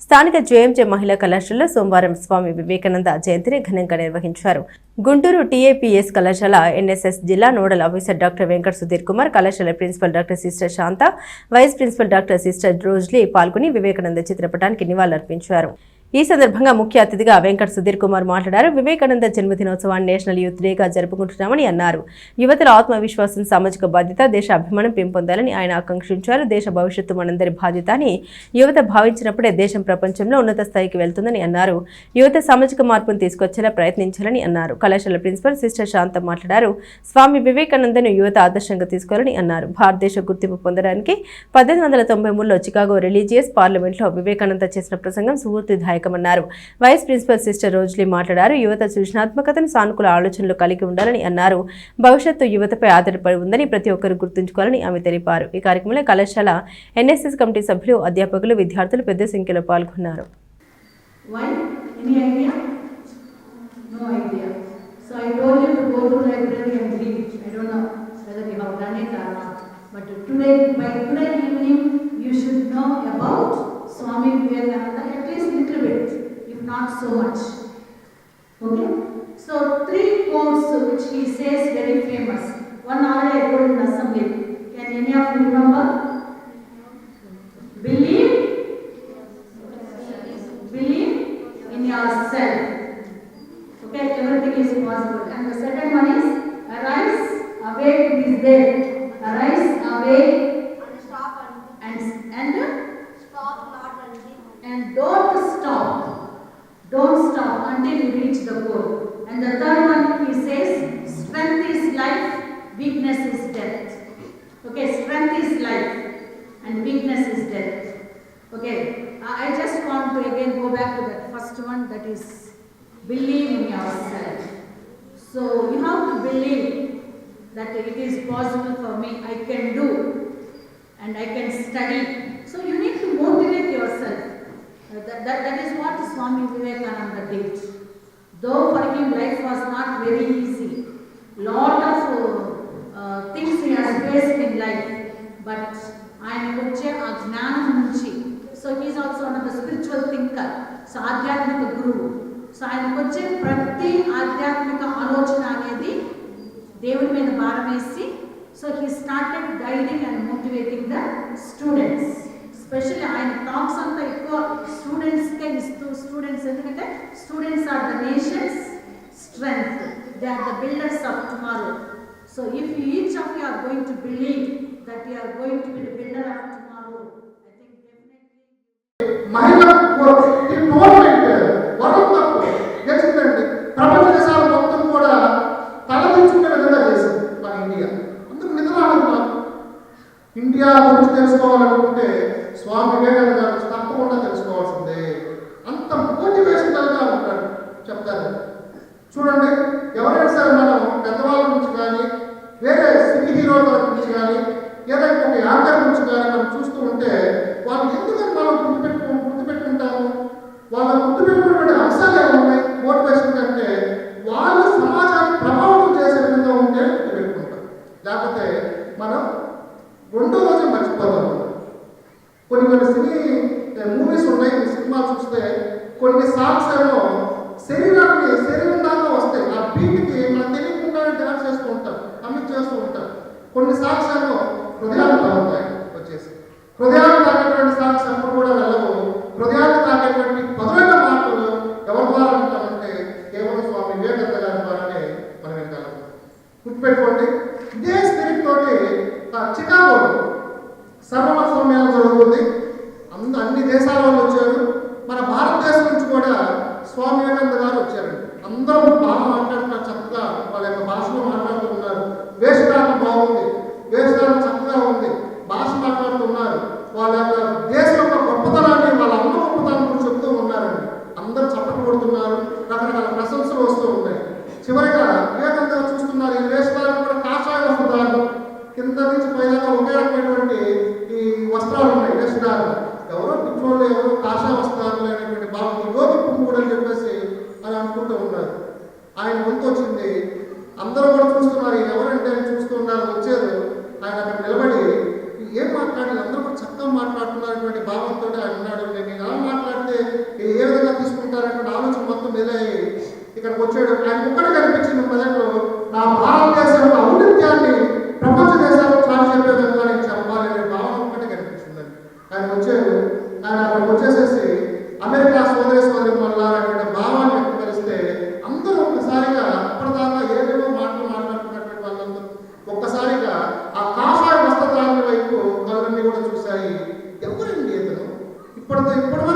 స్థానిక జేఎంజే మహిళా కళాశాలలో సోమవారం స్వామి వివేకానంద జయంతిని ఘనంగా నిర్వహించారు. గుంటూరు టీఏపీఎస్ కళాశాల ఎన్ఎస్ఎస్ జిల్లా nodal officer doctor Venkata Sudheer Kumar, కళాశాల ప్రిన్సిపల్ డాక్టర్ సిస్టర్ శాంత, వైస్ ప్రిన్సిపల్ డాక్టర్ సిస్టర్ రోజ్లీ పాల్గొని వివేకానంద చిత్రపటానికి నివాళులర్పించారు. ఈ సందర్భంగా ముఖ్య అతిథిగా వెంకట సుధీర్ కుమార్ మాట్లాడారు. వివేకానంద జన్మదినోత్సవాన్ని నేషనల్ యూత్ డేగా జరుపుకుంటున్నామని అన్నారు. యువతల ఆత్మవిశ్వాసం, సామాజిక బాధ్యత, దేశ అభిమానం పెంపొందాలని ఆయన ఆకాంక్షించారు. దేశ భవిష్యత్తు మనందరి బాధ్యత అని యువత భావించినప్పుడే దేశం ప్రపంచంలో ఉన్నత స్థాయికి వెళ్తుందని అన్నారు. యువత సామాజిక మార్పును తీసుకొచ్చేలా ప్రయత్నించాలని అన్నారు. కళాశాల ప్రిన్సిపల్ సిస్టర్ శాంత మాట్లాడారు. స్వామి వివేకానందను యువత ఆదర్శంగా తీసుకోవాలని అన్నారు. భారతదేశ గుర్తింపు పొందడానికి 1893లో చికాగో రిలీజియస్ పార్లమెంట్లో వివేకానంద చేసిన ప్రసంగం స్ఫూర్తిదాయకమన్నారు. వైస్ ప్రిన్సిపల్ సిస్టర్ రోజ్లీ మాట్లాడారు. యువత సృజనాత్మకతను, సానుకూల ఆలోచనలు కలిగి ఉండాలని అన్నారు. భవిష్యత్తు యువతపై ఆధారపడి ఉందని ప్రతి ఒక్కరు గుర్తుంచుకోవాలని ఆమె తెలిపారు. ఈ కార్యక్రమంలో కళాశాల ఎన్ఎస్ఎస్ కమిటీ సభ్యులు, అధ్యాపకులు, విద్యార్థులు పెద్ద సంఖ్యలో పాల్గొన్నారు. Swami Vivekananda, at least little bit, if not so much. Okay? So 3 quotes which he says very famous. One already I told in assembly. Can any of you remember? Believe in yourself. Okay, everything is possible. And the second one is arise, awake is there. Arise, awake, and don't stop until you reach the goal. And the third one, he says, strength is life, weakness is death. Okay, strength is life and weakness is death. Okay, I just want to again go back to that first one, that is believe in yourself. So you have to believe that it is possible for me, I can do and I can study. So you need to motivate yourself. That is what Swami Vivekananda did. Though for him life was not very easy, lot of things he has faced in life, but I am koche ajnanam nunchi. So he is also one of the spiritual thinker, so adhyatmika guru. So I am koche prati adhyatmika alochana anedi devudi meeda bharamesi. So he started guiding and motivating the students. Especially ఆయన talks అంతా ఎక్కువ స్టూడెంట్స్కే ఇస్తూ, students ఎందుకంటే students are the nation's strength, they are the builders of tomorrow. So if each of you are going to believe that you are going to be the builder of tomorrow, I think definitely మహిళా ఈ tournament world cup గెలిచిందండి. ప్రపంచ దేశాలు మొత్తం కూడా తలదించుకునే విధంగా చేసింది మన India. అందుకు నిద్ర ఇండియా గురించి తెలుసుకోవాలనుకుంటే స్వామి వివేకానంద గారు తప్పకుండా తెలుసుకోవాల్సిందే. అంత మోటివేషనల్గా ఉంటాడు, చెప్తారు. చూడండి, ఎవరైనా సరే మనం పెద్దవాళ్ళ నుంచి కానీ, వేరే సినీ హీరోల గురించి కానీ, ఏదైనా ఒక యాక్టర్ గురించి కానీ మనం చూస్తూ ఉంటే వాళ్ళు ఎందుకని మనం గుర్తుపెట్టుకుంటాము? వాళ్ళ గుర్తుపెట్టుకున్నటువంటి అంశాలు ఏమున్నాయి మోటివేషన్ కంటే? వాళ్ళు సమాజాన్ని ప్రభావితం చేసే విధంగా ఉంటే గుర్తుపెట్టుకుంటాం. లేకపోతే మనం రెండో రోజు మర్చిపోతాం. కొన్ని సినీ మూవీస్ ఉన్నాయి, సినిమాలు చూస్తే కొన్ని సాంగ్స్ ఏమో శరీరం దాకా వస్తాయి. ఆ బీట్కి మనం తెలియకుండానే డాన్స్ చేస్తూ ఉంటాం, కమిట్ చేస్తూ ఉంటాం. కొన్ని సాంగ్స్ ఏమో హృదయాలు తాగుతాయి వచ్చేసి. హృదయాలు తాగేటువంటి సాంగ్స్ ఎప్పుడు కూడా వెళ్ళవు. హృదయాలు తాగేటువంటి పదులైన మాటలు ఎవరి ద్వారా ఉంటామంటే కేవలం స్వామి వివేకానంద గారి ద్వారానే మనం వినగలం. గుర్తుపెట్టుకోండి, ఇదే స్పిరిట్ తోటి చికాగోలో సర్వమత సమ్మేళనం జరుగుతుంది. అన్ని దేశాల వాళ్ళు వచ్చారు. మన భారతదేశం నుంచి కూడా స్వామి వివేకానంద గారు వచ్చారండి. అందరూ బాగా మాట్లాడుతున్నారు, చక్కగా వాళ్ళ యొక్క భాషలో మాట్లాడుతూ ఉన్నారు. వేషధారణ బాగుంది, వేషధారణ చక్కగా ఉంది, భాష మాట్లాడుతున్నారు. వాళ్ళ యొక్క దేశం యొక్క గొప్పతనాన్ని, వాళ్ళ అమ్మ గొప్పతనం గురించి చెప్తూ ఉన్నారండి. అందరూ చప్పట్లు కొడుతున్నారు, రకరకాల ప్రశంసలు వస్తూ ఉన్నాయి. చివరిగా వివేకానంద గారు చూస్తున్నారు, ఈ వేషధారణ కూడా కాషాయ వస్త్రధారణ, కింద నుంచి పైదాకా ఒకే రకమైనటువంటి ఈ వస్త్రాలు ఉన్నాయి వేషధారణ. ఎవరో పిచ్చోళ్ళు, ఎవరో కాషాయ వస్త్రాలు అనేటువంటి భావం యోగి కూడా అని చెప్పేసి అని అనుకుంటూ ఉన్నారు. ఆయన వంతు వచ్చింది, అందరూ కూడా ఇప్పటి